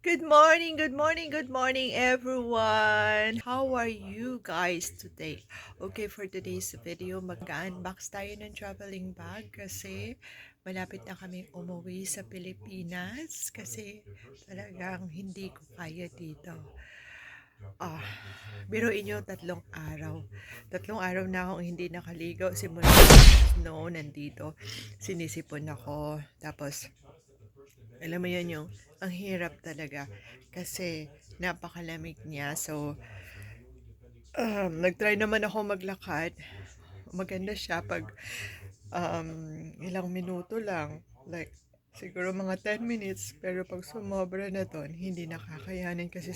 Good morning, good morning, good morning, everyone. How are you guys today? Okay, for today's video, mag-unbox tayo ng traveling bag kasi malapit na kaming umuwi sa Pilipinas kasi talagang hindi ko kaya dito. Ah, biruin nyo, tatlong araw. Tatlong araw na akong hindi nakaligo. Simula snow, nandito. Sinisipon ako. Tapos, alam mo yun yung, ang hirap talaga. Kasi, napakalamig niya. So, nagtry naman ako maglakad. Maganda siya pag ilang minuto lang. Like, siguro mga 10 minutes. Pero pag sumobra na ton, hindi nakakayanin kasi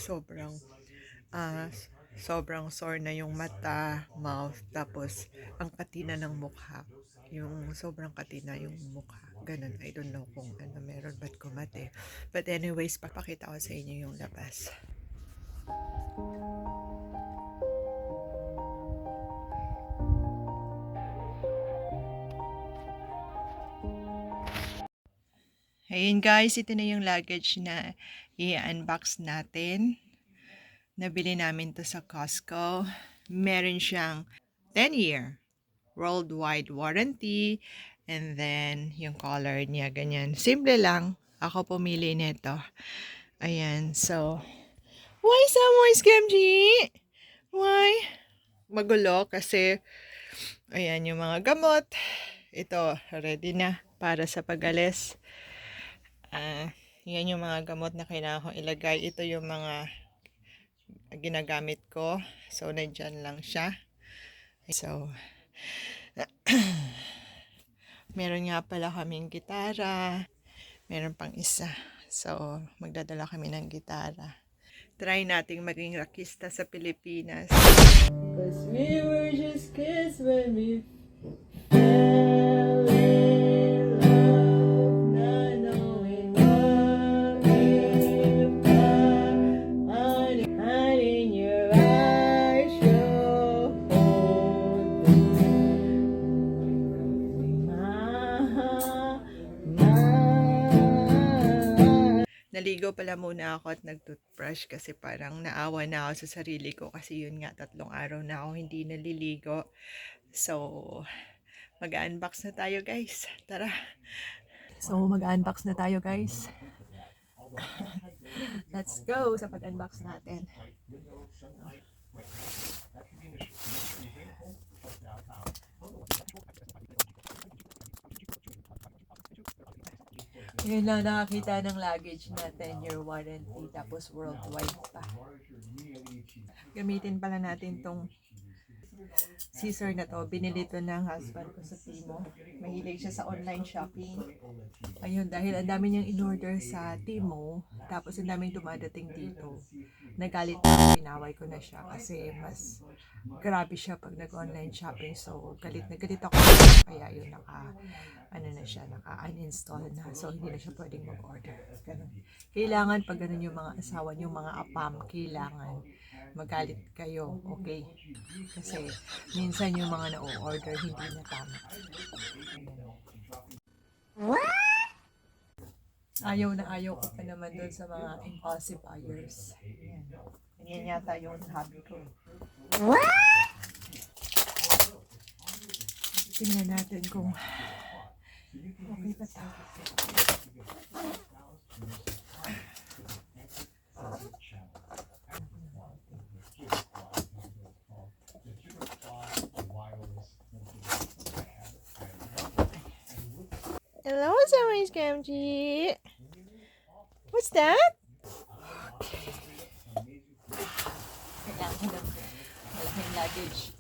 ah, sobrang sore na yung mata, mouth, tapos ang katina ng mukha. Yung sobrang katina yung mukha. Ganun. I don't know kung ano meron ba't kumate. But anyways, papakita ko sa inyo yung labas. Ayun guys, ito na yung luggage na i-unbox natin. Nabili namin to sa Costco. Meron siyang 10-year worldwide warranty. And then, yung color niya, ganyan. Simple lang. Ako pumili nito. Ayan, so, why someone scam, G? Why? Magulo kasi, ayan, yung mga gamot. Ito, ready na para sa pag-alis. Yan yung mga gamot na kailangan kong ilagay. Ito yung mga ginagamit ko. So, nandyan lang siya. So, meron nga pala kaming gitara. Meron pang isa. So, magdadala kami ng gitara. Try nating maging rockista sa Pilipinas. Cause we were just kids when we fell in love, not knowing what we've done. Hiding your eyes, show Naligo pala muna ako at nag-toothbrush kasi parang naawa na ako sa sarili ko kasi yun nga, 3 araw na ako hindi naliligo. So, mag-unbox na tayo guys. Tara! So, mag-unbox na tayo guys. Let's go sa pag-unbox natin. Yun lang nakakita ng luggage na 10-year warranty tapos worldwide pa. Gamitin pala natin tong scissor na to. Binili to ng husband ko sa Timo. Mahilig siya sa online shopping. Ayun, dahil ang dami niyang in-order sa Timo, tapos ang daming dumadating dito. Nagalit na ako, pinaway ko na siya kasi mas grabe siya pag nag-online shopping. So, galit na galit ako. Kaya yun, naka-uninstall na. So, hindi na siya pwedeng mag-order. Ganun. Kailangan pag ganun yung mga asawa, yung mga apam, kailangan magalit kayo, okay? Kasi minsan yung mga na-order hindi na tama. Ayaw ko pa naman doon sa mga impulsive buyers. Ayan. Ganyan yata yung hobby ko. Tingnan natin kung okay ba ito. Hello, Summer Scamji. What's that? Okay. Kailangan ko ng malaking luggage.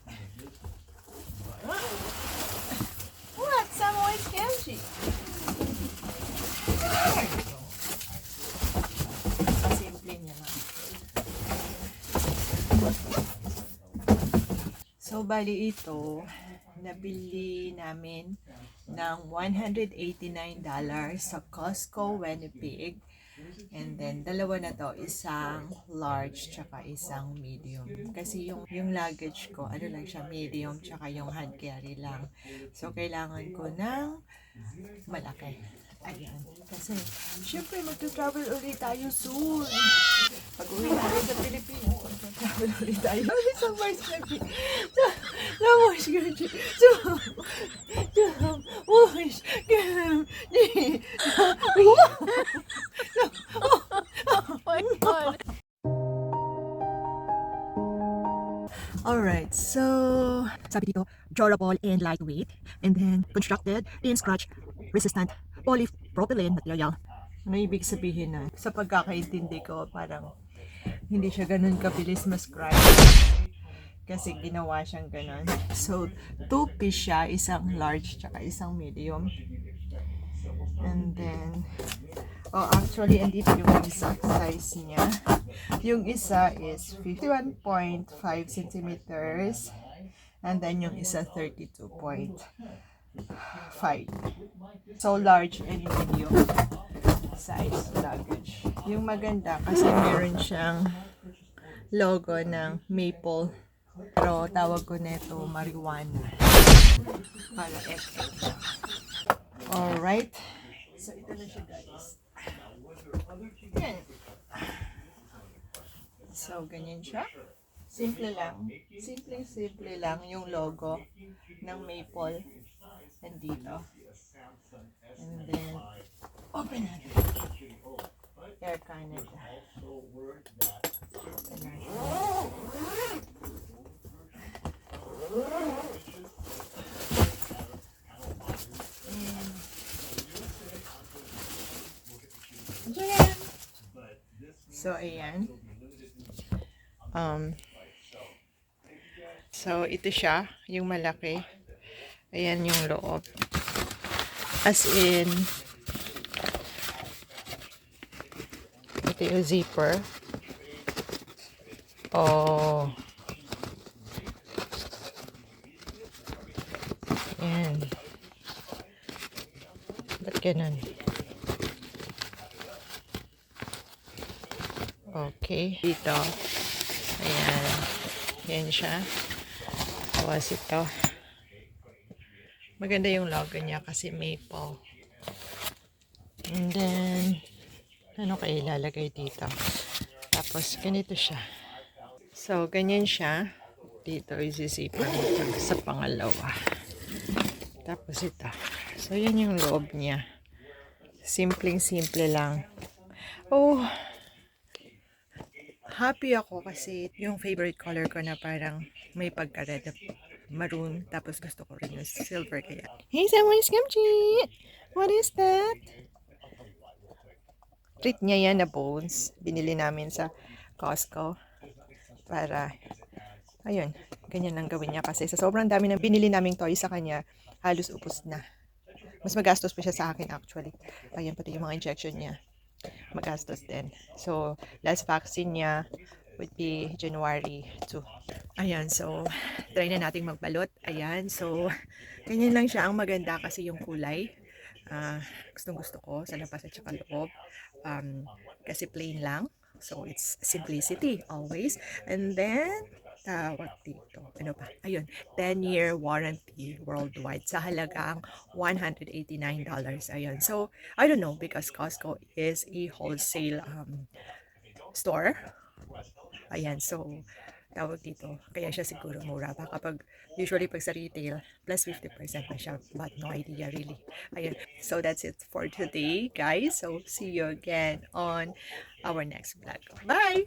What? Summer Scamji. Simple niya lang. So, bali ito, nabili namin ng $189 sa Costco, Winnipeg. And then, dalawa na to, isang large tsaka isang medium. Kasi yung luggage ko, ano lang siya, medium tsaka yung hand carry lang. So, kailangan ko ng malaki. Ayan. Kasi, syempre, magta-travel ulit tayo soon. Pag-uwi natin sa Pilipinas, magta-travel ulit tayo. Sa Mars Country. Sa Mars Country. Mars Country. Alright, so sabi dito, durable and lightweight, and then constructed in scratch resistant polypropylene material. Ano ibig sabihin na? Sa pagkakaintindi ko, parang hindi siya ganun kabilis ma-scratch kasi ginawa siyang ganun. So, 2-piece siya, isang large tsaka isang medium. And then, oh, actually, andito yung exact size niya. Yung isa is 51.5 centimeters. And then yung isa 32.5. So large and medium size luggage. Yung maganda kasi meron siyang logo ng maple. Pero tawag ko neto marijuana. Para XL siya. Alright. So ito na siya guys. Yan. So ganyan siya. Simple lang. Simple lang yung logo ng maple. Nandito. And then, open natin. Air Canada. Open natin. Ayan. So, ayan. So, ito siya, yung malaki. Ayan yung loob. As in, ito yung zipper. Oh. Ayan. Ba't ganun? Okay. Dito. Ayan. Ayan siya. Tapos ito. Maganda yung logo niya kasi maple. And then, ano kayo ilalagay dito? Tapos, ganito siya. So, ganyan siya. Dito, isi-zipper dito sa pangalawa. Tapos ito. So, yan yung loob niya. Simpleng-simple lang. Oh, happy ako kasi yung favorite color ko na parang may pagka-red maroon. Tapos gusto ko rin yung silver kaya. Hey, someone's kimchi! What is that? Treat niya yan na bones. Binili namin sa Costco. Para, ayun, ganyan lang gawin niya. Kasi sa sobrang dami na binili naming toys sa kanya, halos upos na. Mas magastos pa siya sa akin actually. Ayun, pati yung mga injection niya. Magastos din. So, last vaccine niya would be January 2. Ayan, so, try na nating magbalot. Ayan, so, ganyan lang siya. Ang maganda kasi yung kulay. Gustong gusto ko sa labas at saka loob. Kasi plain lang. So, it's simplicity always. And then, tawag dito. Ano pa? Ayun, 10-year warranty worldwide sa halagang $189. Ayun. So, I don't know because Costco is a wholesale store. Ayan, so, tawag dito. Kaya siya siguro mura pa kapag usually pag sa retail, plus 50% na siya. But no idea really. Ayan. So that's it for today, guys. So see you again on our next vlog. Bye!